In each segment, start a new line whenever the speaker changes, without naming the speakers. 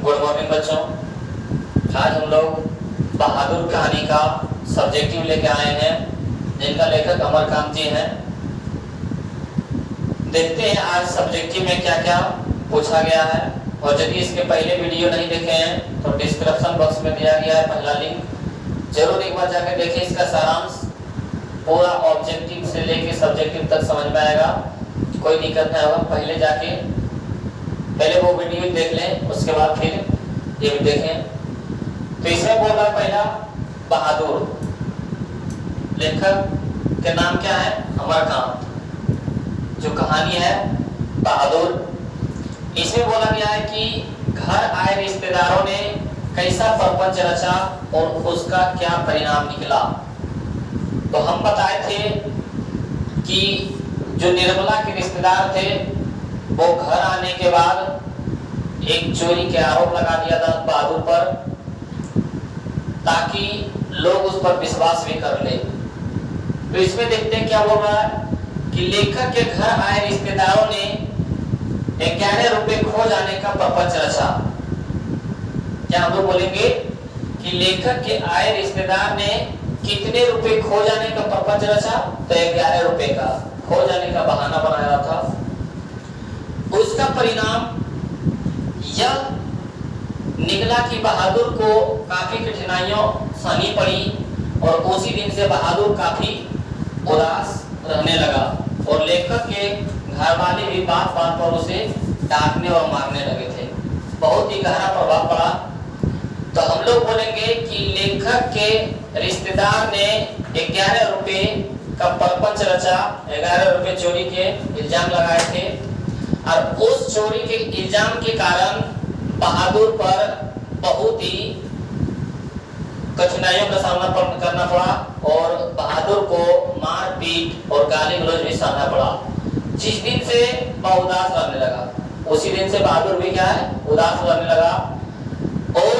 Good morning बच्चों। आज हम लोग बहादुर कहानी का सब्जेक्टिव लेके आए हैं, जिनका लेखक अमरकांत जी हैं। देखते हैं आज सब्जेक्टिव में क्या क्या पूछा गया है। और यदि इसके पहले वीडियो नहीं देखे हैं तो डिस्क्रिप्शन बॉक्स में दिया गया है पहला लिंक, जरूर एक बार जाकर देखें। इसका सारांश पूरा ऑब्जेक्टिव से लेके सब्जेक्टिव तक समझ में आएगा, कोई दिक्कत नहीं होगा। पहले वो वीडियो देख लें, उसके बाद फिर ये भी देखें। तो इसमें बोल रहा पहला बहादुर, लेखक के नाम क्या है? अमरकांत। जो कहानी है बहादुर, इसमें बोला गया है कि घर आए रिश्तेदारों ने कैसा प्रपंच रचा और उसका क्या परिणाम निकला। तो हम बताए थे कि जो निर्मला के रिश्तेदार थे वो घर आने के बाद एक चोरी के आरोप लगा दिया था बहादुर पर, ताकि लोग उस पर विश्वास भी कर ले। तो इसमें देखते हैं क्या बोल रहा है कि लेखक के घर आए रिश्तेदारों ने 11 रुपए खो जाने का प्रपंच रचा। क्या हम लोग बोलेंगे कि लेखक के आए रिश्तेदार ने कितने रुपए खो जाने का प्रपंच रचा? तो 11 रुपए का खो जाने का बहाना बनाया था। उसका परिणाम यह निकला कि बहादुर को काफी कठिनाइयों सहनी पड़ी और उसी दिन से बहादुर काफी उदास रहने लगा और लेखक के घर वाले भी बात बात पर उसे डांटने और मारने लगे थे। बहुत ही गहरा प्रभाव पड़ा। तो हम लोग बोलेंगे कि लेखक के रिश्तेदार ने 11 रुपए का प्रपंच रचा, 11 रुपए चोरी के इल्जाम लगाए थे और उस चोरी के इल्जाम के कारण बहादुर पर बहुत ही कठिनाइयों का सामना करना पड़ा और बहादुर को मार पीट और गाली गलौज भी सहना पड़ा। जिस दिन से वह उदास रहने लगा, उसी दिन से बहादुर भी क्या है, उदास रहने लगा। और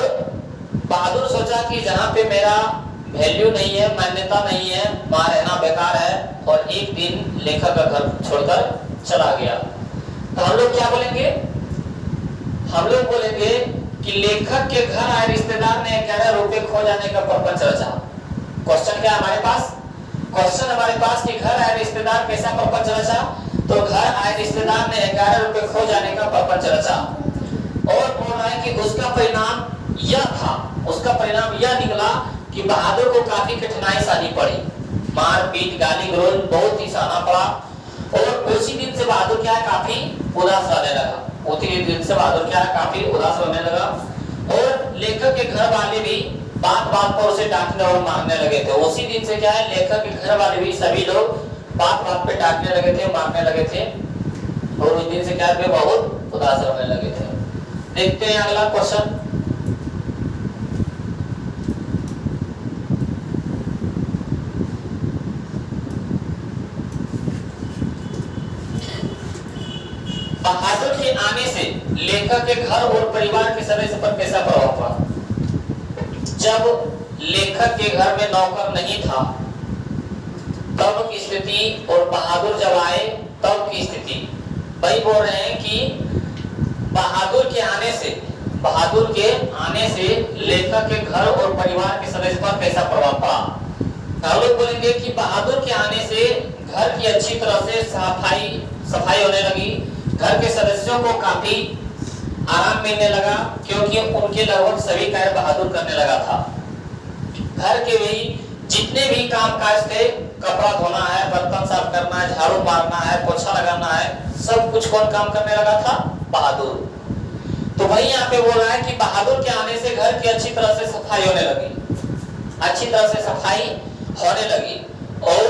बहादुर सोचा कि जहाँ पे मेरा वैल्यू नहीं है, मान्यता नहीं है, वहाँ रहना बेकार है, और एक दिन लेखक का घर छोड़कर चला गया। तो हम लोग क्या बोलेंगे? हम लोग बोलेंगे कि लेखक के घर आए रिश्तेदार ने 11 रुपए खो जाने का प्रपंच रचा। क्वेश्चन क्या हमारे पास? क्वेश्चन हमारे पास कि घर आए रिश्तेदार कैसा प्रपंच रचा? तो घर आए रिश्तेदार ने 11 रुपए खो जाने का प्रपंच रचा और बोल रहा है कि उसका परिणाम यह था, उसका परिणाम यह निकला कि बहादुर को काफी कठिनाई सहनी पड़ी, मार पीट गाली गलौज बहुत ही सहना पड़ा। और उसी दिन से बहादुर क्या है, काफी उदास रहने लगा। उसी दिन से बहादुर क्या है, काफी उदास रहने लगा और लेखक के घर वाले भी बात बात पर उसे डांटने और मारने लगे थे। उसी दिन से क्या है, लेखक के घर वाले भी सभी लोग बात बात पे डांटने लगे थे, मारने लगे थे और उस दिन से क्या है, बहुत उदास रहने लगे थे। देखते हैं अगला क्वेश्चन। बहादुर के आने से लेखक के घर और परिवार के सदस्य पर कैसा प्रभाव पड़ा? जब लेखक के घर में नौकर नहीं था तब की स्थिति और बहादुर जब आए तब की स्थिति, वही बोल रहे हैं कि बहादुर के आने से लेखक के घर और परिवार के सदस्य पर कैसा प्रभाव पड़ा। हम लोग बोलेंगे कि बहादुर के आने से घर की अच्छी तरह से सफाई होने लगी, घर के सदस्यों को काफी आराम मिलने लगा क्योंकि उनके लगभग सभी कार्य बहादुर करने लगा था। घर के भी जितने भी काम काज थे, कपड़ा धोना है, बर्तन साफ करना है, झाड़ू मारना है, पोछा लगाना है, सब कुछ कौन काम करने लगा था? बहादुर। तो वही यहाँ पे बोल रहा है कि बहादुर के आने से घर की अच्छी तरह से सफाई होने लगी और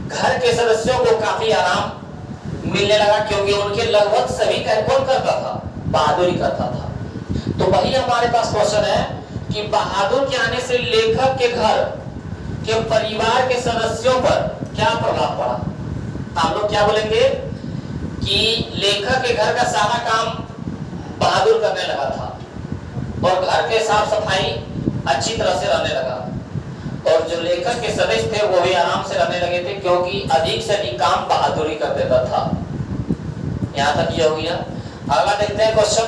घर के सदस्यों को काफी आराम मिलने लगा क्योंकि उनके लगभग सभी कार्य कौन करता था? बहादुर ही करता था। तो वही हमारे पास क्वेश्चन है कि बहादुर के आने से लेखक के घर के परिवार के सदस्यों पर क्या प्रभाव पड़ा? हम लोग क्या बोलेंगे कि लेखक के घर का सारा काम बहादुर करने लगा था और घर के साफ सफाई अच्छी तरह से रहने लगा और जो लेखक के सदस्य थे वो भी आराम से रहने लगे थे क्योंकि अधिक से अधिक काम बहादुर ही कर देता था। यहाँ तक ये हो गया। अगला देखते हैं क्वेश्चन।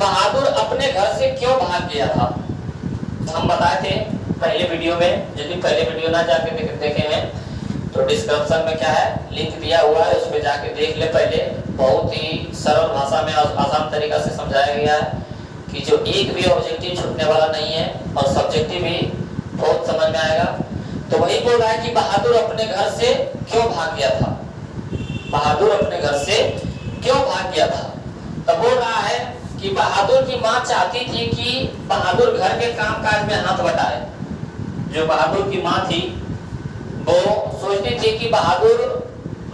बहादुर अपने घर से क्यों भाग गया था? हम बताए थे पहले वीडियो में, यदि पहले वीडियो ना जाके देखे हैं तो डिस्क्रिप्शन में क्या है लिंक दिया हुआ है, उस पर जाके देख ले। पहले बहुत ही सरल भाषा में आसान तरीका से समझाया गया है कि जो एक भी ऑब्जेक्टिव छूटने वाला नहीं है और सब्जेक्टिव भी बहुत समझ में आएगा। तो वही बोल रहा है कि बहादुर अपने घर से क्यों भाग गया था, बहादुर अपने घर से क्यों भाग गया था। तब बोल रहा है कि बहादुर की माँ चाहती थी कि बहादुर घर के काम काज में हाथ बटाए। जो बहादुर की माँ थी वो सोचती थी कि बहादुर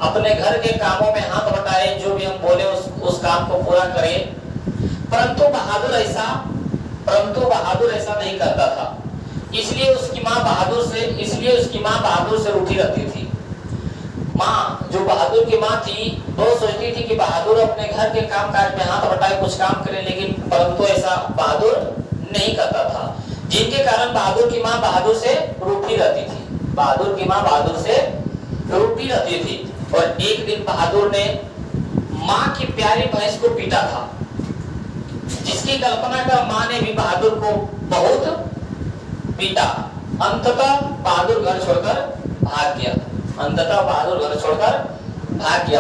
अपने घर के कामों में हाथ बटाए, जो भी हम बोले उस काम को पूरा करे। परंतु बहादुर ऐसा नहीं करता था। इसलिए उसकी माँ बहादुर से रूठी रहती थी। माँ, जो बहादुर की माँ थी, वो सोचती थी कि बहादुर अपने घर के काम काज में हाथ बटाए, कुछ काम करे, लेकिन परंतु ऐसा बहादुर नहीं करता था, जिनके कारण बहादुर की माँ बहादुर से रूठी रहती थी। बहादुर की माँ बहादुर से रूठी रहती थी। और एक दिन बहादुर ने माँ की प्यारी भैंस को पीटा था, जिसकी कल्पना कर माँ ने भी बहादुर को बहुत पीटा। अंततः बहादुर घर छोड़कर भाग गया।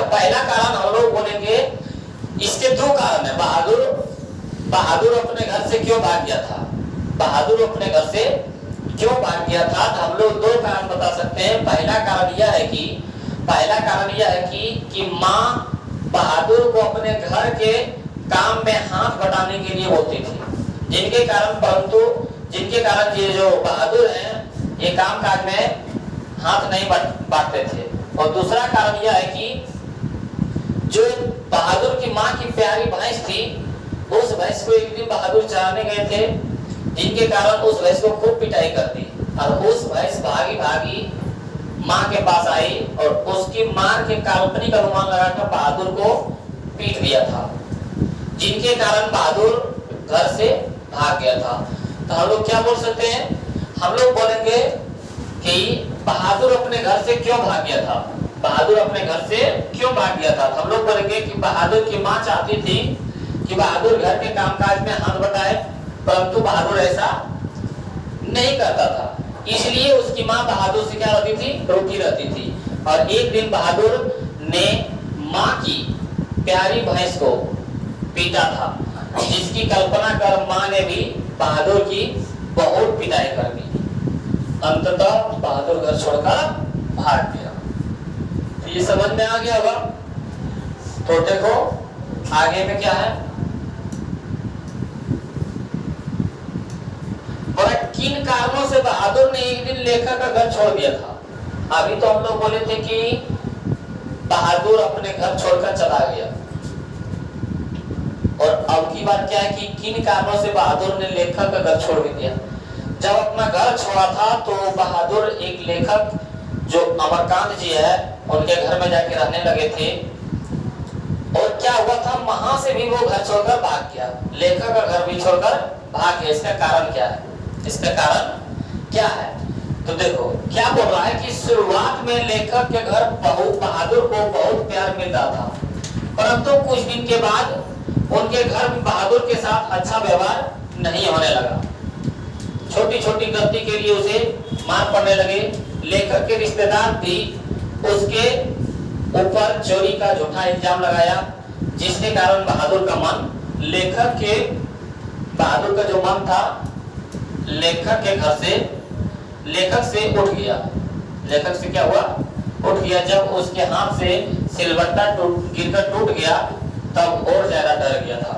पहला कारण हम लोग बोलेंगे, इसके दो कारण है। बहादुर अपने घर से क्यों भाग गया था? बहादुर अपने घर से क्यों भाग गया था? तो हम लोग दो कारण बता सकते हैं। पहला कारण यह है कि माँ बहादुर को अपने घर के काम में हाथ बटाने के लिए बोलती थी, जिनके कारण ये जो बहादुर हैं ये काम काज में हाथ नहीं बांटते थे। और दूसरा कारण यह है कि जो बहादुर की माँ की प्यारी भैंस थी, उस भैंस को एक दिन बहादुर चराने गए थे, जिनके कारण उस भैंस को खूब पिटाई कर दी। और उस भैंस भागी माँ के पास आई और उसकी मार के काल्पनिक अनुमान लगाकर बहादुर को पीट दिया था, जिनके कारण बहादुर घर से भाग गया था। तो हम लोग क्या बोल सकते हैं? हम लोग बोलेंगे कि बहादुर अपने घर से क्यों भाग गया था? तो हम लोग बोलेंगे कि बहादुर की माँ चाहती थी कि बहादुर घर के कामकाज में हाथ बटाए, परंतु बहादुर ऐसा नहीं करता था। इसलिए उसकी माँ बहादुर से क्या रहती थी? रूठी रहती थी। और एक दिन बहादुर ने माँ की प्यारी भैंस को पीटा था, जिसकी कल्पना कर माँ ने भी बहादुर की बहुत पिटाई कर दी। अंततः बहादुर घर छोड़कर भाग गया। तो ये समझ में आ गया होगा। तो देखो आगे में क्या है, और किन कारणों से बहादुर ने एक दिन लेखक का घर छोड़ दिया था। अभी तो हम लोग बोले थे कि बहादुर अपने घर छोड़कर चला गया, और अब की बात क्या है कि किन कारणों से बहादुर ने लेखक का घर छोड़ दिया। जब अपना घर छोड़ा था तो बहादुर एक लेखक जो अमरकांत जी है उनके घर में जाके रहने लगे थे। और क्या हुआ था, वहां से भी वो घर छोड़कर भाग गया, लेखक का घर भी छोड़कर भाग गया। इसका कारण क्या है? तो देखो क्या बोल रहा है कि शुरुआत में लेखक के घर बहादुर को बहुत प्यार मिल रहा था, परंतु कुछ दिन के बाद उनके घर में बहादुर के साथ अच्छा व्यवहार नहीं होने लगा। छोटी छोटी गलती के लिए उसे मार पड़ने लगे। लेखक के रिश्तेदार भी उसके ऊपर चोरी का झूठा इल्जाम लगाया, जिसके कारण बहादुर का जो मन था लेखक से उठ गया। लेखक से क्या हुआ? उठ गया। जब उसके हाथ से सिलबट्टा गिरकर टूट गया तब और ज्यादा डर गया था।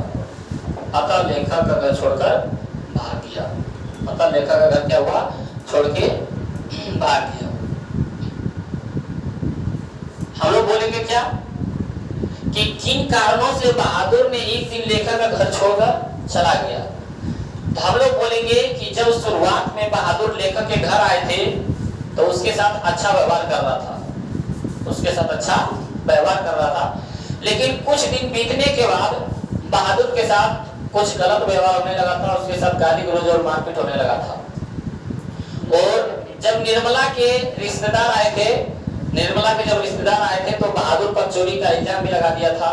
अतः लेखक का घर छोड़कर भाग गया। लेखक का घर क्या हुआ? छोड़ के भाग गया। हम लोग बोलेंगे क्या कि किन कारणों से बहादुर ने एक दिन लेखक का घर छोड़कर चला गया। तो हम लोग बोलेंगे कि जब शुरुआत में बहादुर लेखक के घर आए थे तो उसके साथ अच्छा व्यवहार कर रहा था, लेकिन कुछ दिन बीतने के बाद बहादुर के साथ कुछ गलत व्यवहार होने लगा था, उसके साथ गाली गलौज और मारपीट होने लगा था। और जब निर्मला के रिश्तेदार आए थे तो बहादुर पर चोरी का इल्जाम भी लगा दिया था,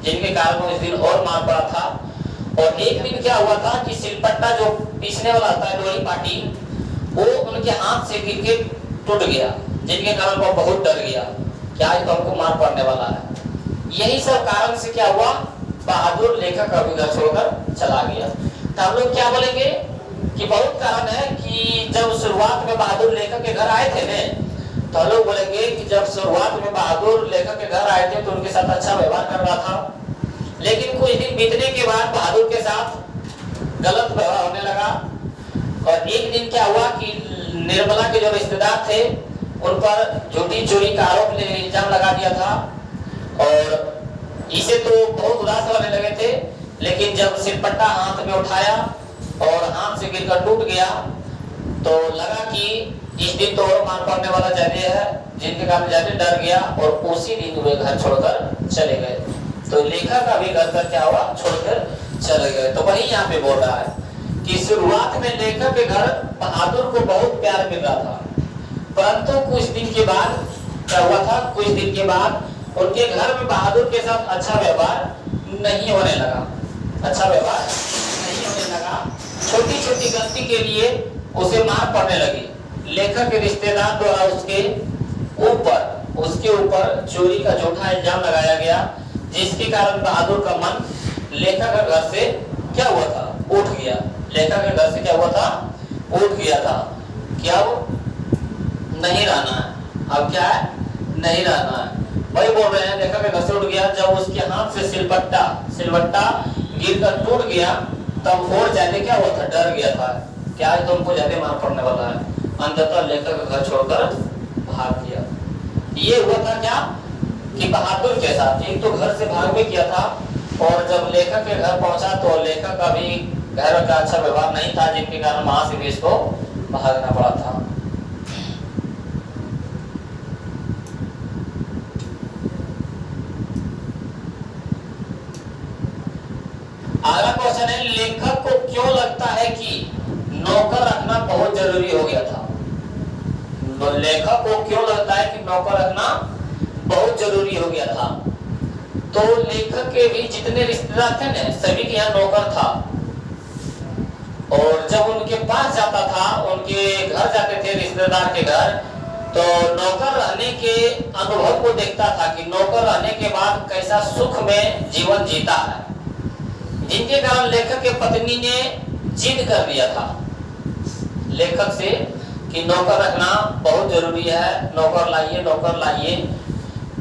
जिनके कारण वो इस दिन और मार पड़ा था। और एक दिन क्या हुआ था कि सिलपट्टा जो पीसने वाला आता है, लोही पाटी, वो उनके हाथ से गिर के टूट गया, जिनके कारण वो बहुत डर गया कि आज तो हमको मार पड़ने वाला है। यही सब कारण से क्या हुआ, बहादुर लेखक का भी घर छोड़कर चला गया। तो हम लोग क्या बोलेंगे कि बहुत कारण है कि जब शुरुआत में बहादुर लेखक के घर आए थे ने, तो हम लोग बोलेंगे कि जब शुरुआत में बहादुर लेखक के घर आए थे तो उनके साथ अच्छा व्यवहार कर रहा था, लेकिन कुछ दिन बीतने के बाद बहादुर के साथ गलत व्यवहार होने लगा। और एक दिन क्या हुआ कि निर्मला के जो रिश्तेदार थे उन पर झूठी चोरी का आरोप इल्जाम लगा दिया था, और इसे तो बहुत उदास होने लगे थे। लेकिन जब सिलपट्टा हाथ में उठाया और हाथ से गिरकर टूट गया, तो लगा कि इस दिन तो और मार पड़ने वाला ज्यादा है, जिनके कारण ज्यादा डर गया, और उसी दिन वे घर छोड़कर चले गए। तो लेखक का भी घर पर क्या हुआ, छोड़कर चले गए। तो वही यहाँ पे बोल रहा है कि शुरुआत में लेखक के घर बहादुर को बहुत प्यार मिल रहा था, परंतु कुछ दिन के बाद क्या हुआ था, कुछ दिन के बाद उनके घर में बहादुर के साथ अच्छा व्यवहार नहीं होने लगा, अच्छा व्यवहार नहीं होने लगा। छोटी छोटी गलती के लिए उसे मार पड़ने लगी। लेखक के रिश्तेदार द्वारा उसके ऊपर चोरी का झूठा इल्जाम लगाया गया, जिसके कारण बहादुर का मन लेखक के घर से क्या हुआ था, उठ गया। लेखक के घर से क्या हुआ था, उठ गया था। क्या वो नहीं रहना है, अब क्या है, नहीं रहना है। वही बोल रहे हैं, लेखक के घर से उठ गया। जब उसके हाथ से सिलबट्टा गिरकर टूट गया, तब और ज्यादा क्या हुआ था, डर गया था कि आज तो हमको ज्यादा मार पड़ने वाला है। अंततः लेखक का घर छोड़कर भाग गया। ये हुआ था क्या कि बहादुर के साथ एक तो घर से भाग भी किया था, और जब लेखक के घर पहुंचा तो लेखक का भी घर का अच्छा व्यवहार नहीं था, जिनके कारण वहां से भी इसको भागना पड़ा था। अगला क्वेश्चन है, लेखक को क्यों लगता है कि नौकर रखना बहुत जरूरी हो गया था। लेखक को क्यों लगता है कि नौकर रखना बहुत जरूरी हो गया था। तो लेखक के भी जितने रिश्तेदार थे ना, सभी के यहाँ नौकर था, और जब उनके पास जाता था, उनके घर जाते थे रिश्तेदार के घर, तो नौकर रहने के अनुभव को देखता था कि नौकर रहने के बाद कैसा सुख में जीवन जीता है, जिनके कारण लेखक के पत्नी ने जिद कर दिया था लेखक से कि नौकर रखना बहुत जरूरी है, नौकर लाइए, नौकर लाइए।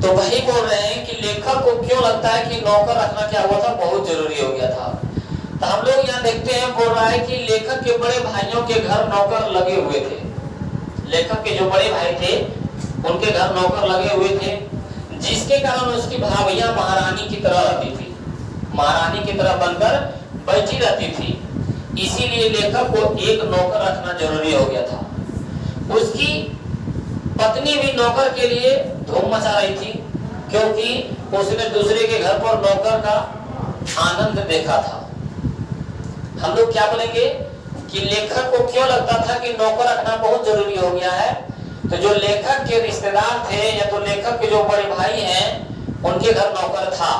तो वही बोल रहे हैं कि लेखक को क्यों लगता है कि नौकर रखना क्या हुआ था, बहुत जरूरी हो गया था। तो हम लोग यहाँ देखते हैं, बोल रहा है कि लेखक के बड़े भाइयों के घर नौकर लगे हुए थे। लेखक के जो बड़े भाई थे उनके घर नौकर लगे हुए थे, जिसके कारण उसकी भाभियां महारानी की तरह रहती थी, महारानी की तरह बनकर बैठी रहती थी। इसीलिए लेखक को एक नौकर रखना जरूरी हो गया था। उसकी पत्नी भी नौकर के लिए धूम मचा रही थी, क्योंकि उसने दूसरे के घर पर नौकर का आनंद देखा था। हम लोग क्या बोलेंगे कि लेखक को क्यों लगता था कि नौकर रखना बहुत जरूरी हो गया है। तो जो लेखक के रिश्तेदार थे या तो लेखक के जो बड़े भाई हैं, उनके घर नौकर था,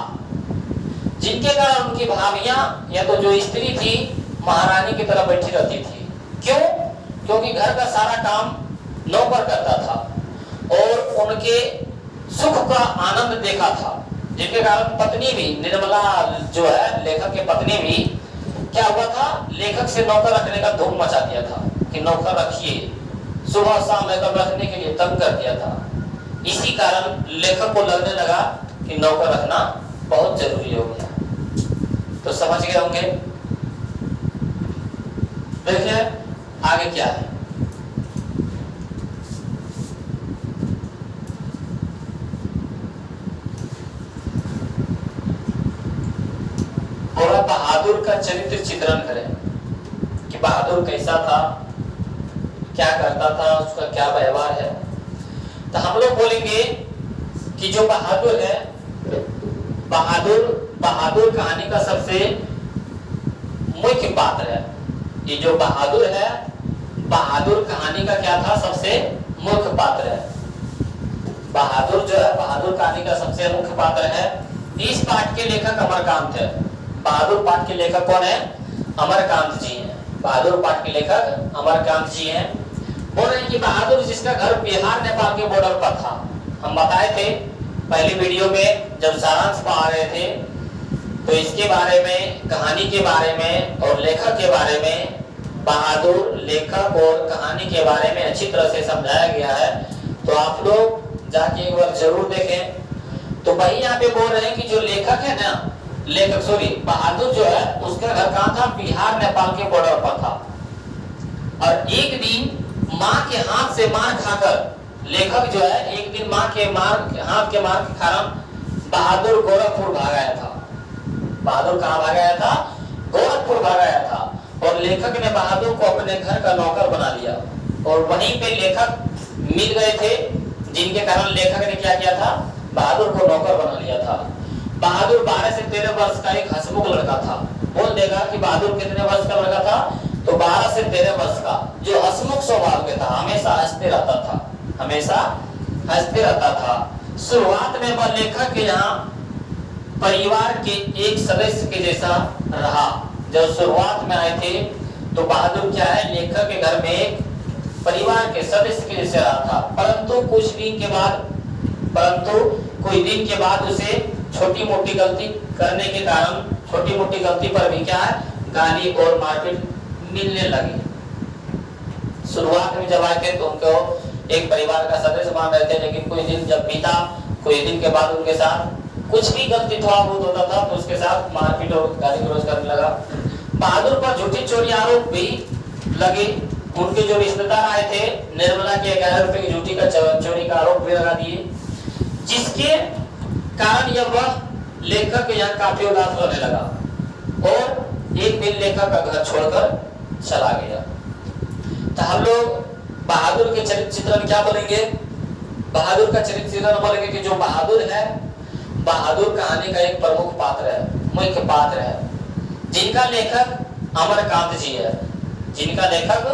जिनके कारण उनकी भाभियां या तो जो स्त्री थी महारानी की तरह बैठी रहती थी। क्यों? क्योंकि घर का सारा काम नौकर करता था और उनके सुख का आनंद देखा था, जिनके कारण पत्नी भी, निर्मला जो है लेखक की पत्नी भी, क्या हुआ था, लेखक से नौकर रखने का धूम मचा दिया था कि नौकर रखिए, सुबह शाम एकदम रखने के लिए तंग कर दिया था। इसी कारण लेखक को लगने लगा कि नौकर रखना बहुत जरूरी हो गया। तो समझ गए होंगे। देखिए आगे क्या है। थोड़ा बहादुर का चरित्र चित्रण करें कि बहादुर कैसा था, क्या करता था, उसका क्या व्यवहार है। तो हम लोग बोलेंगे कि जो बहादुर है, बहादुर कहानी का सबसे मुख्य पात्र है। ये जो बहादुर है, बहादुर कहानी का क्या था, सबसे मुख्य पात्र है। बहादुर जो है, बहादुर कहानी का सबसे मुख्य पात्र है। इस पाठ के लेखक अमरकांत है। बहादुर पाठ के लेखक कौन है? अमरकांत जी हैं। बहादुर पाठ के लेखक अमरकांत जी हैं। बोल रहे हैं कि बहादुर जिसका घर बिहार नेपाल के बॉर्डर पर था। हम बताए थे पहली वीडियो में जब सारांश पढ़ा रहे थे, तो इसके बारे में, कहानी के बारे में और लेखक के बारे में, बहादुर लेखक और कहानी के बारे में अच्छी तरह से समझाया गया है। तो आप लोग जाके एक बार जरूर देखें। तो वही यहाँ पे बोल रहे हैं कि जो लेखक है ना, लेखक सॉरी बहादुर जो है उसका घर कहाँ था? बिहार नेपाल के बॉर्डर पर था। और एक दिन माँ के हाथ से मार खाकर लेखक जो है, एक दिन माँ के हाथ के मार के कारण बहादुर गोरखपुर भाग आया था। बहादुर कहाँ भाग आया था? गोरखपुर भाग आया था। और लेखक ने बहादुर को अपने घर का नौकर बना लिया। और वहीं पे लेखक मिल गए थे, जिनके कारण लेखक ने क्या किया था? बहादुर को नौकर बना लिया था। बहादुर 12 से 13 वर्ष का एक हंसमुख लड़का था। बोल देगा कि बहादुर कितने वर्ष का लड़का था? तो 12 से 13 वर्ष का, जो हंसमुख स्वभाव के था, हमेशा हंसते रहता था, हमेशा हंसते रहता था। शुरुआत में वह लेखक के यहाँ परिवार के एक सदस्य के जैसा रहा। जब शुरुआत में आए थे तो बहादुर क्या है? लेखक के घर में एक परिवार के सदस्य के जैसे रहा था। परंतु कुछ दिन के बाद उसे छोटी मोटी गलती करने के कारण, छोटी मोटी गलती पर भी क्या है? गाली और मारपीट मिलने लगी। शुरुआत में जब आए थे तो उनको एक परिवार का सदस्य मान रहे थे, लेकिन कुछ दिन जब बीता, कुछ दिन के बाद उनके साथ कुछ भी गलती थोड़ा बहुत होता था तो उसके साथ मारपीट और गाली गलौज करने लगा। बहादुर पर झूठी चोरी आरोप भी लगे। उनके जो रिश्तेदार आए थे, निर्मला के 11 रुपए की झूठी का चोरी का आरोप भी लगा दिए, जिसके कारण यह वह लेखक यहाँ काफी उदास रहने लगा और एक दिन लेखक का घर छोड़कर चला गया। तो हम लोग बहादुर के चरित्र चित्रण क्या बोलेंगे? बहादुर का चरित्र चित्रण बोलेंगे कि जो बहादुर है, बहादुर कहानी का एक प्रमुख पात्र है, मुख्य पात्र है, जिनका लेखक अमरकांत जी है, जिनका लेखक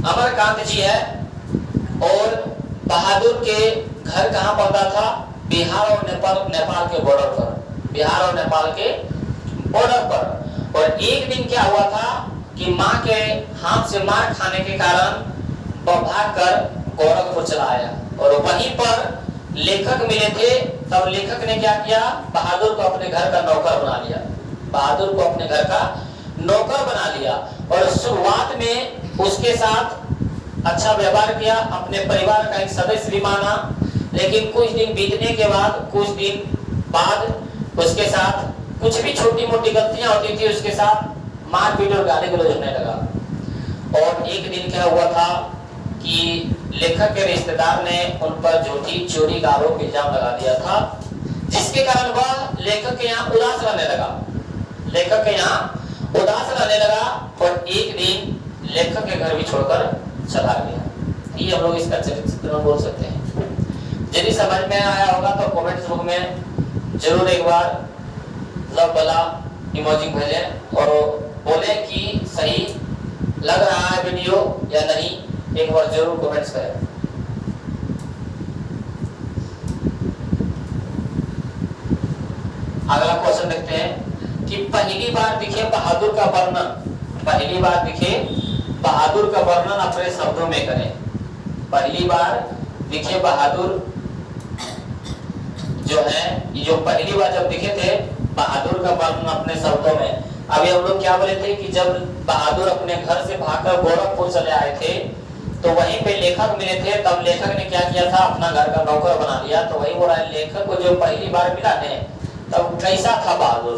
अमरकांत जी है। और बहादुर के घर कहाँ पड़ता था? बिहार और नेपाल के बॉर्डर पर, बिहार और नेपाल के बॉर्डर पर। और एक दिन क्या हुआ था कि माँ के हाथ से मार खाने के कारण वह भागकर गोरखपुर चला आया। और वहीं पर लेखक मिले थे। तब लेखक ने क्या किया? बहादुर को अपने घर का नौकर बना लिया, बहादुर को अपने घर का नौकर बना लिया। और शुरुआत में उसके साथ अच्छा व्यवहार किया, अपने परिवार का एक सदस्य भी माना। लेकिन कुछ दिन बीतने के बाद, कुछ दिन बाद उसके साथ कुछ भी छोटी मोटी गलतियां होती थी, उसके साथ मारपीट और गाली गलौज होने लगा। और एक दिन क्या हुआ था कि लेखक के रिश्तेदार ने उन पर झूठी चोरी का आरोप इल्जाम लगा दिया था, जिसके कारण वह लेखक के यहाँ उदास रहने लगा, लेखक के यहाँ उदास रहने लगा। और एक दिन लेखक के घर भी छोड़कर चला गया। ये हम लोग इसका चरित्र बोल सकते हैं। यदि समझ में आया होगा तो कमेंट्स बुक में जरूर एक बार लव वाला इमोजी भेजें और बोले कि सही लग रहा है वीडियो या नहीं, एक बार जरूर कमेंट्स करें। अगला क्वेश्चन देखते हैं कि पहली बार दिखे बहादुर का वर्णन, पहली बार दिखे बहादुर का वर्णन अपने शब्दों में करें। पहली बार दिखे बहादुर जो है, ये जो पहली बार जब दिखे थे बहादुर का वर्णन अपने शब्दों में। अभी हम लोग क्या बोले थे कि जब बहादुर अपने घर से भागकर गोरखपुर चले आए थे तो वहीं पे लेखक मिले थे। तब लेखक ने क्या किया था? अपना घर का नौकर बना लिया। तो वही बोल रहा है, लेखक को जो पहली बार मिला ने तब कैसा था बहादुर,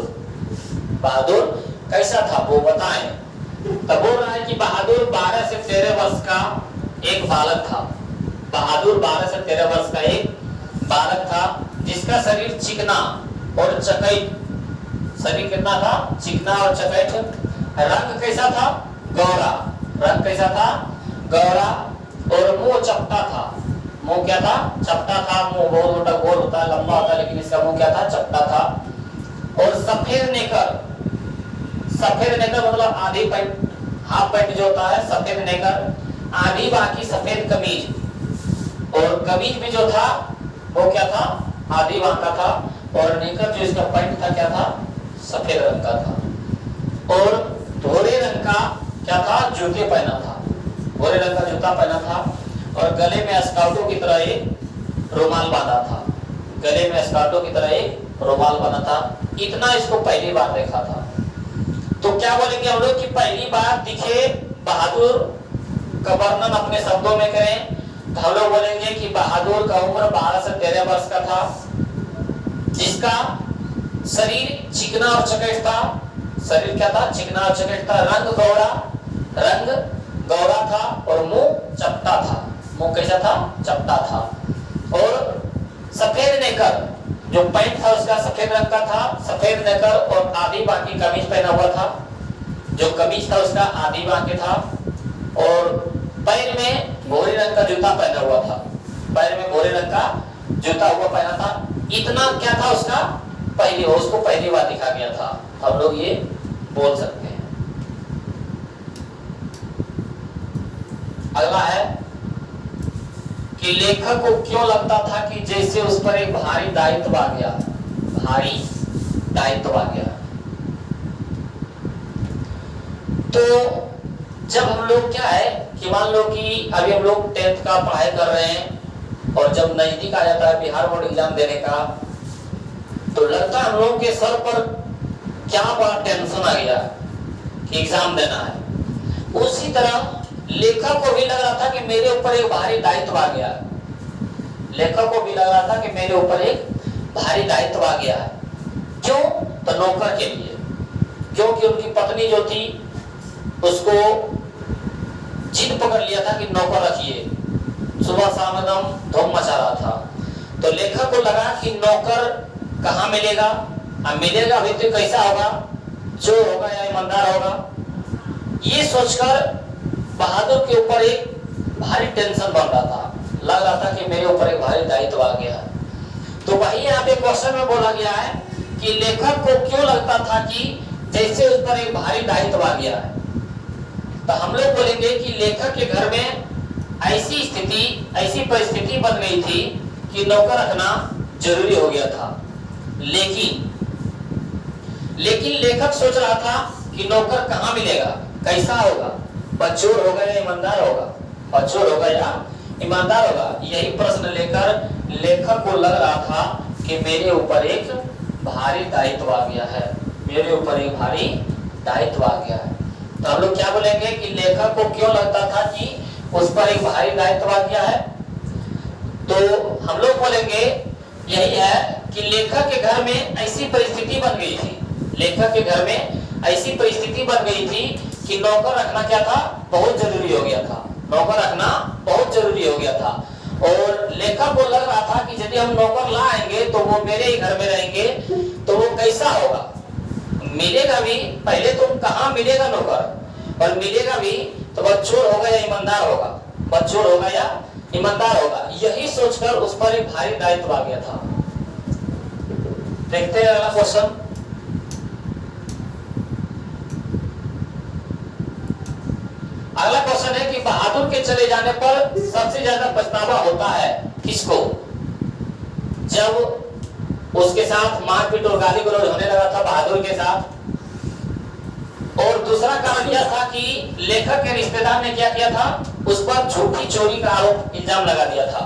बहादुर कैसा था वो बताएं। तब बोल रहा है कि बहादुर 12 से 13 वर्ष का एक बालक था। बहादुर 12 से 13 वर्ष का एक बालक था, जिसका शरीर चिकना और चकैत, शरीर कितना था? चिकना और चकैत। रंग कैसा था? गौरा, रंग कैसा था? गौरा। और मुंह चपटा था। मुंह क्या था? चपटा था। मुंह बहुत मोटा गोल होता है, लंबा होता है, लेकिन इसका मुंह क्या था? चपटा था। और सफेद नेकर, सफेद नेकर मतलब आधी पैंट, हाफ पैंट जो होता है सफेद नेकर, आधी बाकी सफेद कमीज। और कमीज भी जो था वो क्या था? आधी बांका था। और नेकर जो इसका पैंट था क्या था? सफेद रंग का था। और भूरे रंग का क्या था, जूते पहना था, भूरे रंग का जूता पहना था और गले में स्काउटों की तरह एक रुमाल बांधा था, गले में स्काउटों की तरह एक रुमाल बांधा था। इतना इसको पहली बार देखा था। तो क्या बोलेंगे हम लोग कि पहली बार दिखे बहादुर का वर्णन अपने शब्दों में करें, तो हम लोग बोलेंगे कि बहादुर का उम्र 12 से 13 वर्ष का था, जिसका शरीर चिकना और चकेट था, शरीर क्या था, चिकना और चकेट था, रंग गौरा था और मुंह चपटा था, मुंह कैसा था, चपटा था। और सफेद नेकर, जो पैंट था उसका सफेद रंग का था, सफेद नेकर और आधी बाकी कमीज पहना हुआ था, जो कमीज था उसका आधी बाकी था और पैर में भूरे रंग का जूता पहना हुआ था, पैर में भूरे रंग का जूता हुआ पहना था। इतना क्या था उसका, उसको पहली बार दिखा गया था, हम लोग ये बोल सकते हैं। अगला है कि लेखक को क्यों लगता था कि जैसे उस पर एक भारी दायित्व आ गया, भारी दायित्व आ गया। तो जब हम लोग क्या है कि मान लो कि अभी हम लोग 10th का पढ़ाई कर रहे हैं और जब नजदीक आ जाता है बिहार बोर्ड एग्जाम देने का, तो लगता है हम लोग के सर पर क्या बड़ा टेंशन आ गया कि एग्जाम देना है। उसी तरह लेखक को भी लग रहा था कि मेरे ऊपर एक भारी दायित्व आ गया, लेखक को भी लग रहा था कि मेरे ऊपर एक भारी दायित्व आ गया है। क्यों? तो नौकर के लिए, क्योंकि उनकी पत्नी जो थी उसको जिद पकड़ लिया था कि नौकर रखिए, सुबह शाम एकदम धूम मचा रहा था। तो लेखक को लगा कि नौकर कहाँ मिलेगा, अब मिलेगा भी तो कैसा होगा, चोर होगा या ईमानदार होगा। ये सोचकर बहादुर के ऊपर एक भारी टेंशन बन रहा था, लग रहा था कि मेरे ऊपर एक भारी दायित्व आ गया है। तो वही यहाँ पे क्वेश्चन में बोला गया है कि लेखक को क्यों लगता था कि जैसे उस पर एक भारी दायित्व आ गया है। तो हम लोग बोलेंगे कि लेखक के घर में ऐसी परिस्थिति बन गई थी कि नौकर रखना जरूरी हो गया था। लेकिन लेखक सोच रहा था कि नौकर कहाँ मिलेगा, कैसा होगा, बदचोर होगा या ईमानदार होगा, बदचोर होगा या ईमानदार होगा। यही प्रश्न लेकर लेखक को लग रहा था कि मेरे ऊपर एक भारी दायित्व आ गया है, मेरे ऊपर एक भारी दायित्व आ गया है। तो हम लोग क्या बोलेंगे कि लेखक को क्यों लगता था कि उस पर एक भारी दायित्व आ गया है। तो हम लोग बोलेंगे यही है कि लेखक के घर में ऐसी परिस्थिति बन गई थी, लेखक के घर में ऐसी परिस्थिति बन गई थी कि नौकर रखना क्या था, बहुत जरूरी हो गया था, नौकर रखना बहुत जरूरी हो गया था। और लेखक को लग रहा था कि यदि हम नौकर लाएंगे तो वो मेरे ही घर में रहेंगे, तो वो कैसा होगा, मिलेगा भी, पहले तो कहाँ मिलेगा नौकर, और मिलेगा भी तो बदचोर होगा या ईमानदार होगा, बदचोर होगा या ईमानदार होगा। यही सोचकर उस पर एक भारी दायित्व आ गया था। देखते हैं अगला क्वेश्चन। अगला क्वेश्चन है कि बहादुर के चले जाने पर सबसे ज्यादा पछतावा होता है किसको, जब उसके साथ मारपीट और गाली गलौज होने लगा था बहादुर के साथ। और दूसरा कारण यह था कि लेखक के रिश्तेदार ने क्या किया था, उस पर झूठी चोरी का आरोप इल्जाम लगा दिया था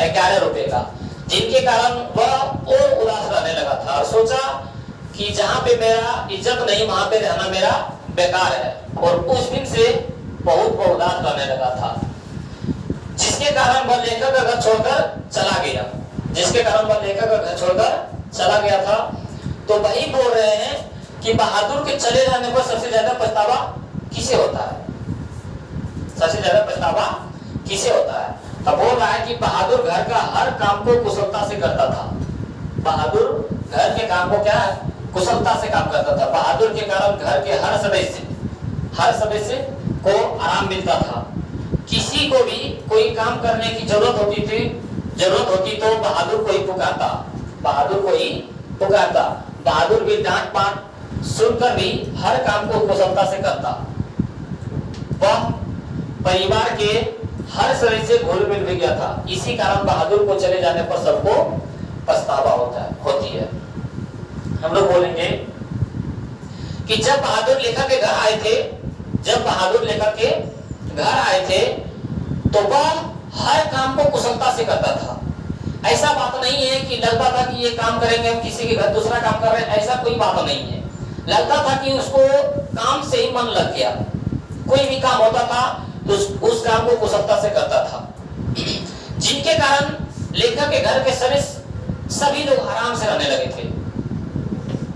11 रुपए का, जिनके कारण वह और उदास रहने लगा था और सोचा कि जहां पे मेरा इज्जत नहीं वहां पे रहना मेरा बेकार है। और उस दिन से बहुत उदास रहने लगा था, जिसके कारण वह लेखक का घर छोड़कर चला गया, जिसके कारण वह लेखक का घर छोड़कर चला गया था। तो वही बोल रहे हैं कि बहादुर के चले जाने पर सबसे ज्यादा पछतावा किसे होता है, सबसे ज्यादा पछतावा किसे होता है। अब बोल रहा है कि बहादुर घर का हर काम को कुशलता से करता था, बहादुर घर के काम को क्या कुशलता से काम करता था। बहादुर के कारण घर के हर सदस्य को आराम मिलता था। किसी को भी कोई काम करने की जरूरत होती तो बहादुर को ही पुकारता, बहादुर को ही पुकारता। बहादुर भी डांट पाट सुनकर भी हर काम को कुशलता से करता। वह परिवार के हर सदस्य से घुल मिल भी गया था। इसी कारण बहादुर को चले जाने पर सबको पछतावा होती है। हम लोग बोलेंगे कि जब बहादुर लेखक के घर आए थे, जब बहादुर लेखक के घर आए थे तो वह हर काम को कुशलता से करता था। ऐसा बात नहीं है कि लगता था कि ये काम करेंगे हम किसी के घर दूसरा काम कर रहे हैं, ऐसा कोई बात नहीं है। लगता था कि उसको काम से ही मन लग गया, कोई भी काम होता था तो उस काम को कुशलता से करता था, जिनके कारण लेखक के घर के सभी लोग आराम से रहने लगे थे।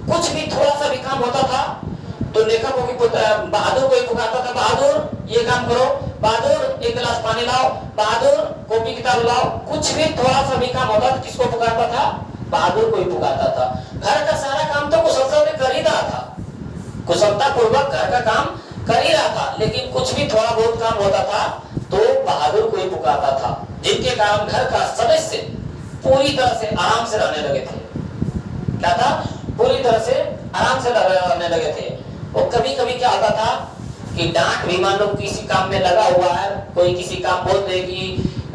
कुछ भी थोड़ा सा भी काम होता था तो लेखकों की बहादुर को ही पुकारता था, बहादुर ये काम करो, बहादुर एक गिलास पानी लाओ, बहादुर कॉपी किताब लाओ। कुछ भी थोड़ा सा भी काम होता था किसको पुकारता था? बहादुर को ही पुकारता था। घर का सारा काम तो कुशलता से कर ही रहा था, कुशलता पूर्वक घर का काम कर ही रहा था, लेकिन कुछ भी थोड़ा बहुत काम होता था तो बहादुर को ही पुकारता था, जिनके कारण घर का सदस्य पूरी तरह से आराम से रहने लगे थे। क्या था? पूरी तरह से आराम से रहने लगे थे। और कभी कभी क्या होता था कि डांट भी, मान लो किसी काम में लगा हुआ है, कोई किसी काम बोल दे कि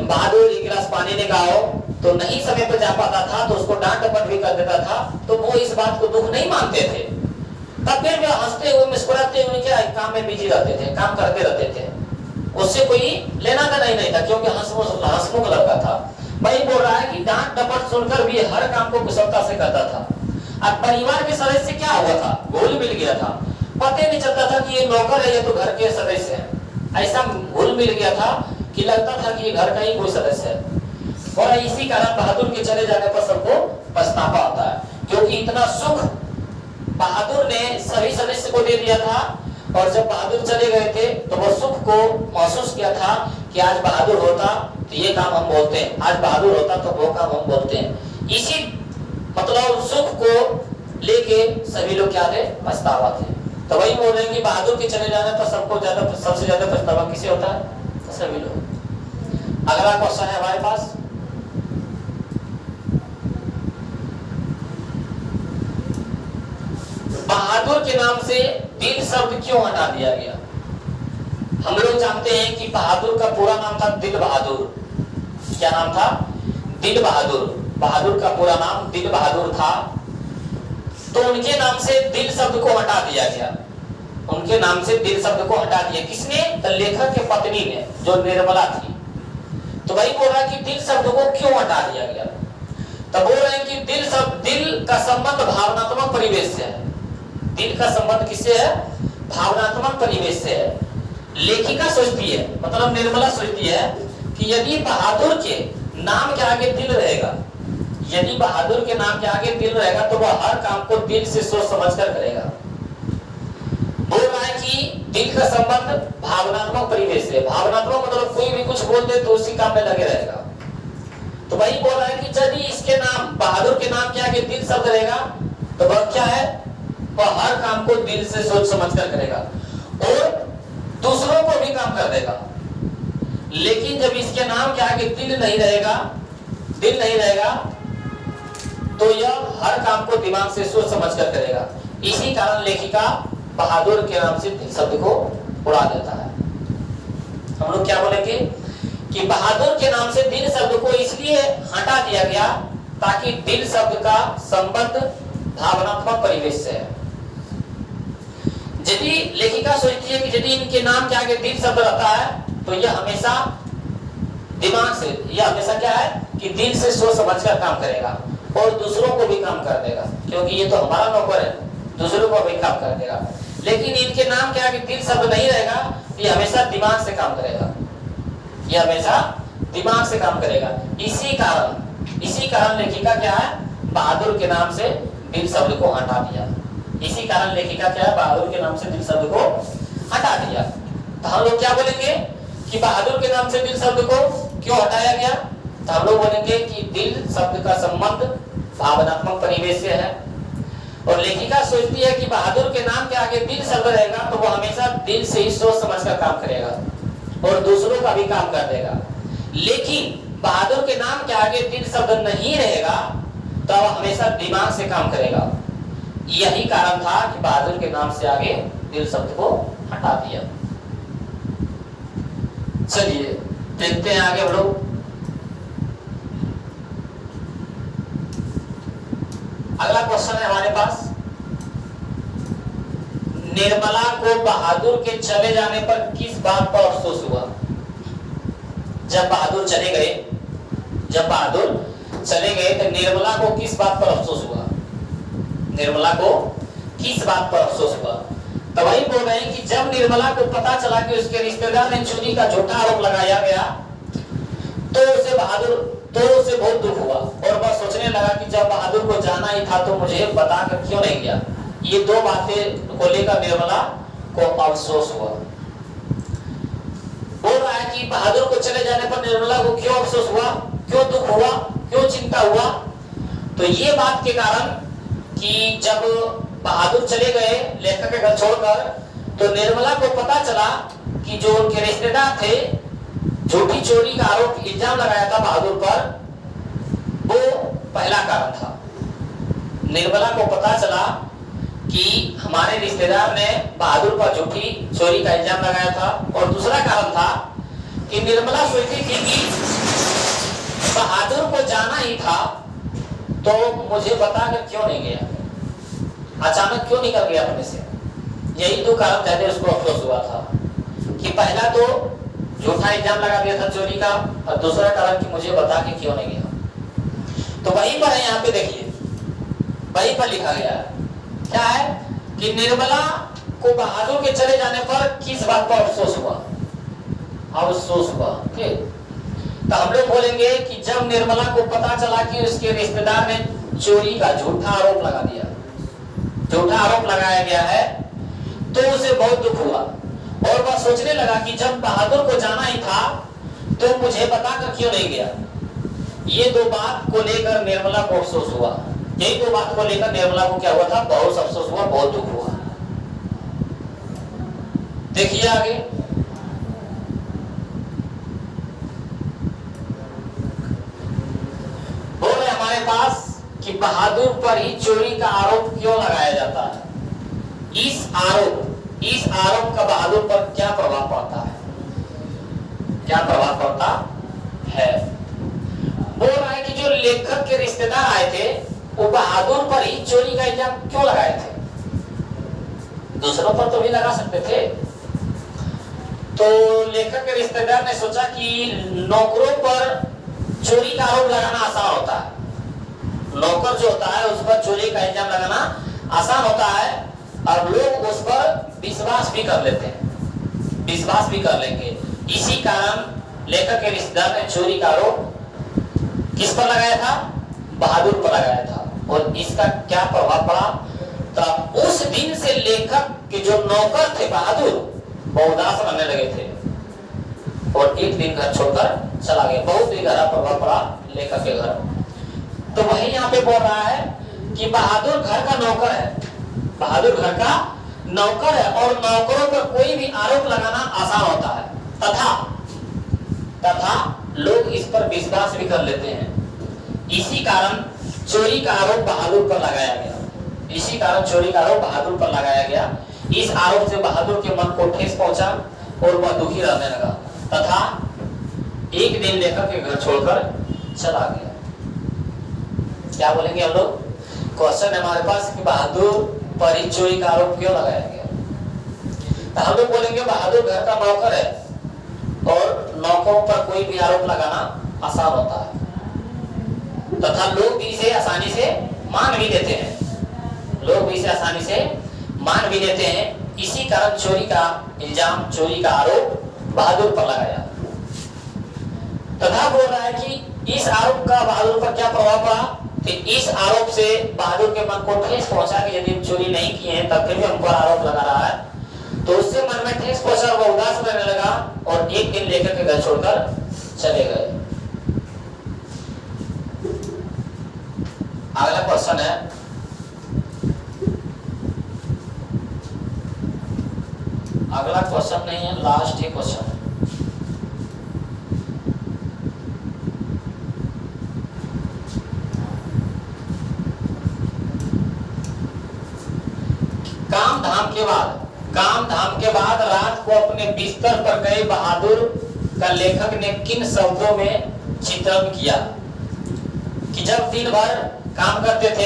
बहादुर एक गिलास पानी लेकर आओ, तो नहीं समय पर जा पाता था तो उसको डांट डपट भी कर देता था, तो वो इस बात को दुख नहीं मानते थे। तब फिर वे हंसते हुए मुस्कुराते हुए क्या काम में बिजी रहते थे, काम करते रहते थे, उससे कोई लेना देना ही नहीं था, क्योंकि हंसमुख लड़का था। वही बोल रहा है कि डांट डपट सुनकर भी हर काम को कुशलता से करता था। अब परिवार के सदस्य क्या हुआ था? घुल मिल गया था, पता नहीं चलता था कि ये नौकर है, ये तो घर के सदस्य है। ऐसा घुल मिल गया था कि लगता था कि ये घर का ही कोई सदस्य है। और इसी कारण बहादुर के चले जाने पर सबको पछतावा होता है, क्योंकि इतना सुख बहादुर ने सभी सदस्य को दे दिया था। और जब बहादुर चले गए थे तो वो सुख को महसूस किया था कि आज बहादुर होता तो ये काम हम बोलते हैं, आज बहादुर होता तो वो काम हम बोलते हैं। इसी मतलब सुख को लेके सभी लोग क्या थे? पछतावा थे। तो वही बोल रहे हैं कि बहादुर के चले जाने पर सबसे ज्यादा पछतावा किसे होता है? तो सभी लोग। अगला क्वेश्चन है हमारे पास, बहादुर के नाम से दिल शब्द क्यों हटा दिया गया? हम लोग जानते हैं कि बहादुर का पूरा नाम था दिल बहादुर। क्या नाम था? दिल बहादुर। बहादुर का पूरा नाम दिल बहादुर था, तो उनके नाम से दिल शब्द को हटा दिया गया। उनके नाम से दिल शब्द को हटा दिया किसने? तो लेखक के पत्नी ने, जो निर्मला थी। तो वही बोल रहा है कि दिल शब्द को क्यों हटा दिया गया? तो बोल रहे हैं कि दिल का संबंध भावनात्मक परिवेश से है। दिल का संबंध किससे है? भावनात्मक परिवेश से है। लेखिका सोचती है, मतलब निर्मला सोचती है कि यदि बहादुर के नाम के आगे दिल रहेगा, यदि बहादुर के नाम के आगे दिल रहेगा तो वह हर काम को दिल से सोच समझकर करेगा। बोल रहा है कि दिल का संबंध भावनात्मक परिवेश से। भावनात्मक मतलब कोई भी कुछ बोल दे तो उसी काम में लगे रहेगा। तो वही बोल रहा है कि यदि इसके नाम, बहादुर के नाम के आगे दिल शब्द रहेगा तो वह क्या है? वह हर काम को दिल से सोच समझकर करेगा और दूसरों को भी काम कर देगा। लेकिन जब इसके नाम के आगे दिल नहीं रहेगा तो यह हर काम को दिमाग से सोच समझकर करेगा। इसी कारण लेखिका बहादुर के नाम से दिल शब्द को उड़ा देता है। हम लोग क्या बोलेंगे कि बहादुर के नाम से दिल शब्द को इसलिए हटा दिया गया ताकि दिल शब्द का संबंध भावनात्मक परिवेश से है। यदि लेखिका सोचती है कि यदि इनके नाम के आगे दिल शब्द रहता है तो यह हमेशा दिमाग से, यह हमेशा क्या है कि दिल से सोच समझकर काम करेगा और दूसरों को भी काम कर देगा, क्योंकि ये तो हमारा नौकर है, दूसरों को भी काम कर देगा। लेकिन इनके नाम के आगे दिल शब्द नहीं रहेगा, ये हमेशा दिमाग से काम करेगा, ये हमेशा दिमाग से काम करेगा। इसी कारण लेखिका क्या है? बहादुर के नाम से दिल शब्द को हटा दिया। इसी कारण लेखिका क्या है? बहादुर के नाम से दिल शब्द को हटा दिया। तो हम लोग क्या बोलेंगे कि बहादुर के नाम से दिल शब्द को क्यों हटाया गया? तो हम लोग बोलेंगे कि दिल शब्द का संबंध भावनात्मक परिवेश से है और लेखिका सोचती है कि बहादुर के नाम के आगे दिल शब्द रहेगा तो वो हमेशा दिल से ही सोच समझकर काम करेगा और दूसरों का भी काम कर देगा। लेकिन बहादुर के नाम के आगे दिल शब्द नहीं रहेगा तो वह हमेशा दिमाग से काम करेगा। यही कारण था कि बहादुर के नाम से आगे दिल शब्द को हटा दिया। चलिए देखते हैं आगे हम लोग। अगला क्वेश्चन है हमारे पास, निर्मला को बहादुर के चले जाने पर किस बात पर अफसोस हुआ? जब बहादुर चले गए तो निर्मला को किस बात पर अफसोस हुआ? निर्मला को किस बात पर अफसोस हुआ? तो वही बोल रहे हैं कि जब निर्मला को पता चला कि उसके रिश्तेदार ने चोरी का झूठा आरोप लगाया गया तो उसे बहुत दुख हुआ और वह सोचने लगा कि जब बहादुर को जाना ही था तो मुझे बताकर क्यों नहीं गया। ये दो बातें को लेकर निर्मला को अफसोस हुआ। बोल रहा है कि बहादुर को चले जाने पर निर्मला को क्यों अफसोस हुआ, क्यों दुख हुआ, क्यों चिंता हुआ? तो ये बात के कारण कि जब बहादुर चले गए लेखक के घर छोड़कर तो निर्मला को पता चला कि जो उनके रिश्तेदार थे झूठी चोरी का आरोप इल्जाम लगाया था बहादुर पर, वो पहला कारण था। निर्मला को पता चला कि हमारे रिश्तेदार ने बहादुर पर झूठी चोरी का इल्जाम लगाया था। और दूसरा कारण था कि निर्मला सोचती थी कि बहादुर को जाना ही था तो मुझे बताकर क्यों नहीं गया, अचानक क्यों निकल गया अपने से। यही दो कारण थे उसको अफसोस हुआ था कि पहला तो झूठा इल्जाम लगा दिया था चोरी का और दूसरा कारण कि मुझे बता के क्यों नहीं गया। तो वहीं पर है, यहाँ पे देखिए वहीं पर लिखा गया है क्या है कि निर्मला को बहादुर के चले जाने पर किस बात पर अफसोस हुआ? ठीक। तो हम लोग बोलेंगे कि जब निर्मला को पता चला कि उसके रिश्तेदार ने चोरी का झूठा आरोप लगाया गया है तो उसे बहुत दुख हुआ और वह सोचने लगा कि जब बहादुर को जाना ही था तो मुझे बताकर क्यों नहीं गया। ये दो बात को लेकर निर्मला को अफसोस हुआ। यही दो बात को लेकर निर्मला को क्या हुआ था? बहुत अफसोस हुआ, बहुत दुख हुआ। देखिए आगे, बोले हमारे पास कि बहादुर पर ही चोरी का आरोप क्यों लगाया जाता है? इस आरोप का बहादुर पर क्या प्रभाव पड़ता है? बोल रहा है कि जो लेखक के रिश्तेदार आए थे वो बहादुर पर ही चोरी का इल्जाम क्यों लगाए थे? दूसरों पर तो भी लगा सकते थे। तो लेखक के रिश्तेदार ने सोचा कि नौकरों पर चोरी का आरोप लगाना आसान होता है। नौकर जो होता है उस पर चोरी का इल्जाम लगाना आसान होता है और लोग उस पर विश्वास भी कर लेंगे। इसी कारण लेखक के रिश्तेदार ने चोरी का आरोप किस पर लगाया था? बहादुर पर लगाया था। और इसका क्या प्रभाव पड़ा? तो उस दिन से लेखक के जो नौकर थे बहादुर वो उदास रहने लगे थे और एक दिन घर छोड़कर चला गया। बहुत ही गहरा प्रभाव पड़ा लेखक के घर। तो वही यहाँ पे बोल रहा है कि बहादुर घर का नौकर है और नौकरों पर कोई भी आरोप लगाना आसान होता है तथा लोग इस पर विश्वास भी कर लेते हैं। इसी कारण चोरी का आरोप बहादुर पर लगाया गया। इस आरोप से बहादुर के मन को ठेस पहुंचा और वह दुखी रहने लगा तथा एक दिन लेखक के घर छोड़कर चला गया। क्या बोलेंगे हम लोग? क्वेश्चन है हमारे पास कि बहादुर पर ही चोरी का आरोप क्यों लगाया गया? तो हम लोग बोलेंगे बहादुर घर का नौकर है और नौकरों पर कोई भी आरोप लगाना आसान होता है तथा लोग भी इसे आसानी से मान भी देते हैं। इसी कारण चोरी का आरोप बहादुर पर लगाया तथा बोल रहा है कि इस आरोप का बहादुर पर क्या प्रभाव पड़ा? कि इस आरोप से बहादुर के मन को ठेस पहुंचा कि यदि हम चोरी नहीं किए हैं तब फिर भी हम पर आरोप लगा रहा है। तो उससे मन में ठेस पहुंचा, वो उदास रहने लगा और एक दिन लेखक के घर छोड़कर चले गए। अगला क्वेश्चन है, अगला क्वेश्चन नहीं है, लास्ट ही क्वेश्चन है। काम धाम के बाद रात को अपने बिस्तर पर गए बहादुर का लेखक ने किन शब्दों में चित्रण किया? कि जब दिन भर काम करते थे,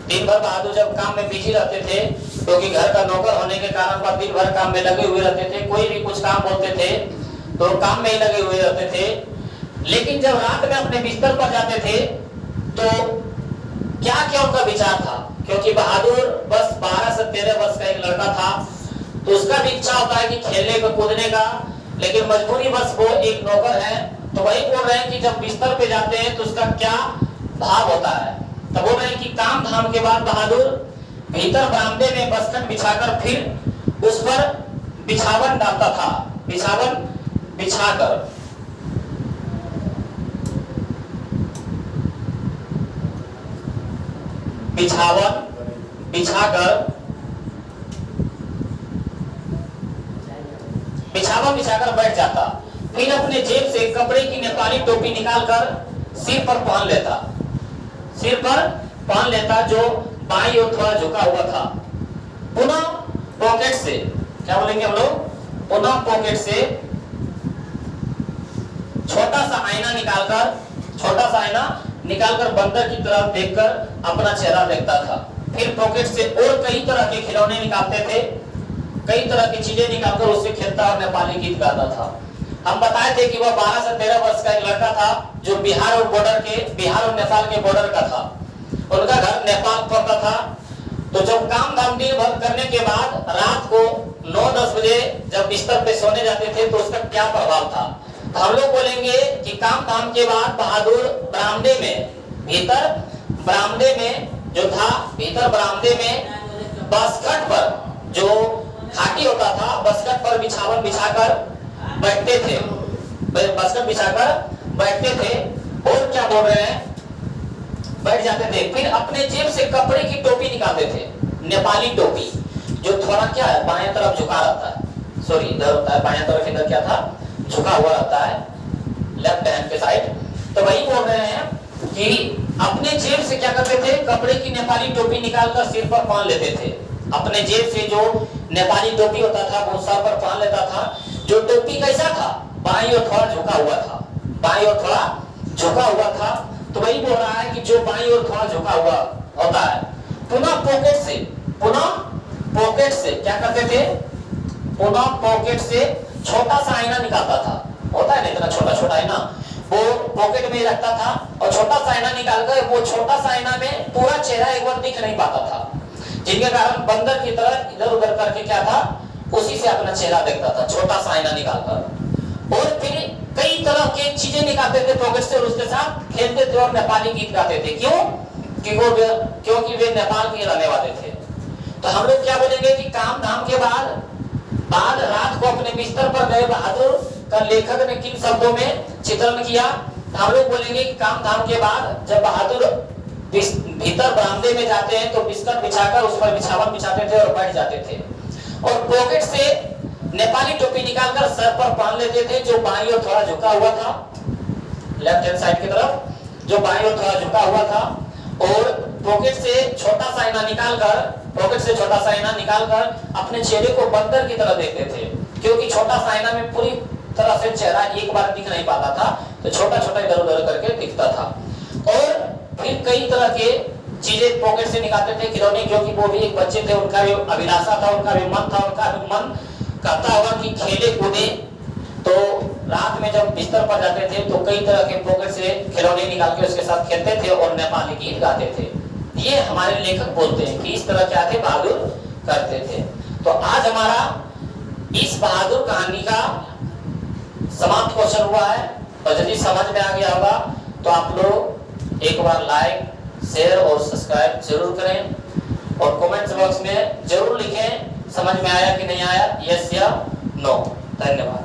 दिन भर बहादुर जब काम में बिजी रहते थे क्योंकि घर का नौकर होने के कारण वह दिन भर काम में लगे हुए रहते थे, कोई भी कुछ काम बोलते थे तो काम में ही लगे हुए रहते थे। लेकिन जब रात में अपने बिस्तर पर जाते थे तो क्या क्या उनका विचार था, क्योंकि बहादुर बस 12 से 13 वर्ष का एक लड़का था, तो उसका भी इच्छा होता है कि खेलने का कूदने का, लेकिन मजबूरी बस वो एक नौकर है। तो वही बोल रहे हैं कि जब बिस्तर पे जाते हैं तो उसका क्या भाव होता है। तो बोल रहे हैं कि काम धाम के बाद बहादुर भीतर बरामदे में बसकट बिछाकर फिर उस पर बिछावन डालता था, बिछावन बिछाकर बिछावन बिछाकर बैठ जाता, फिर अपने जेब से कपड़े की नेपाली टोपी निकालकर सिर पर पहन लेता जो बाईं ओर थोड़ा झुका हुआ था। पुनः पॉकेट से, क्या बोलेंगे हम लोग, पुनः पॉकेट से छोटा सा आईना निकालकर बंदर की तरफ देखकर अपना चेहरा देखता था। फिर पॉकेट से और कई तरह के खिलौने निकालते थे, कई तरह की चीजें निकालकर उससे खेलता और नेपाली गीत गाता था। हम बताए थे कि वह 12 से 13 वर्ष का एक लड़का था जो बिहार और नेपाल के बॉर्डर का था। उनका घर नेपाल पड़ता था। तो जब काम धाम दिन भर करने के बाद रात को 9-10 बजे जब बिस्तर पे सोने जाते थे तो उसका क्या प्रभाव था। तो हम लोग बोलेंगे कि काम धाम के बाद बहादुर बरामदे में, भीतर बरामदे में बसकट पर, जो खाटी होता था, बसकट पर बिछावन बिछाकर बैठते थे, और क्या बोल रहे हैं, बैठ जाते थे। फिर अपने जेब से कपड़े की टोपी निकालते थे, नेपाली टोपी, जो थोड़ा क्या है बाएं तरफ झुका रहता है, सॉरी इधर होता है, बाएं तरफ इधर क्या था, झुका हुआ रहता है, लेफ्ट हैंड के साइड। तो वही बोल रहे हैं कि अपने जेब से क्या करते थे, कपड़े की नेपाली टोपी निकालकर सिर पर पहन लेते थे। अपने जेब से जो नेपाली टोपी होता था वो सर पर पहन लेता था। जो टोपी कैसा था, बाईं ओर थोड़ा झुका हुआ था। तो वही बोल रहा है कि जो बाईं ओर थोड़ा झुका हुआ होता है। पुनः पॉकेट से क्या करते थे, पुनः पॉकेट से छोटा सा आईना निकालता था, होता है ना इतना छोटा आईना, वो पॉकेट में रखता था और छोटा सा आईना निकालकर वो छोटा सा आईना में पूरा चेहरा एक बार दिख नहीं पाता था, जिनके कारण बंदर की तरह इधर उधर करके क्या था, उसी से अपना चेहरा देखता था, छोटा सा आईना निकालकर। और फिर कई तरह के चीजें निकालते थे पॉकेट से और उसके साथ खेलते थे और नेपाली गीत गाते थे। क्यों? क्योंकि वे नेपाल के रहने वाले थे। तो हम लोग क्या बोलेंगे कि काम धाम के बाद रात को अपने बिस्तर पर गए बहादुर का लेखक ने किन शब्दों में चित्रण किया। हम लोग बोलेंगे कि काम धाम के बाद जब बहादुर भीतर बरामदे में जाते हैं तो बिस्तर बिछाकर उस पर बिछावन बिछाते थे और बैठ जाते थे, और पॉकेट से नेपाली टोपी निकालकर सर पर पहन लेते थे, जो बाईं ओर थोड़ा झुका हुआ था, लेफ्ट हैंड साइड की तरफ, जो बाईं ओर थोड़ा झुका हुआ था। और पॉकेट से छोटा सा आईना निकालकर अपने चेहरे को बंदर की तरह देखते थे, क्योंकि छोटा सा आईना में पूरी तरह से चेहरा एक बार दिख नहीं पाता था, तो छोटा इधर उधर करके दिखता था। और फिर कई तरह के चीजें पॉकेट से निकालते थे, खिलौने, क्योंकि वो भी एक बच्चे थे, उनका भी अभिलाषा था, उनका भी मन करता हुआ कि खेले कूदे। तो रात में जब बिस्तर पर जाते थे तो कई तरह के पॉकेट से खिलौने निकाल के उसके साथ खेलते थे और नेपाली गीत गाते थे। ये हमारे लेखक बोलते हैं कि इस तरह क्या थे, बहादुर करते थे। तो आज हमारा इस बहादुर कहानी का समाप्त क्वेश्चन हुआ है, और यदि समझ में आ गया होगा तो आप लोग एक बार लाइक, शेयर और सब्सक्राइब जरूर करें, और कमेंट बॉक्स में जरूर लिखें समझ में आया कि नहीं आया, यस या नो। धन्यवाद।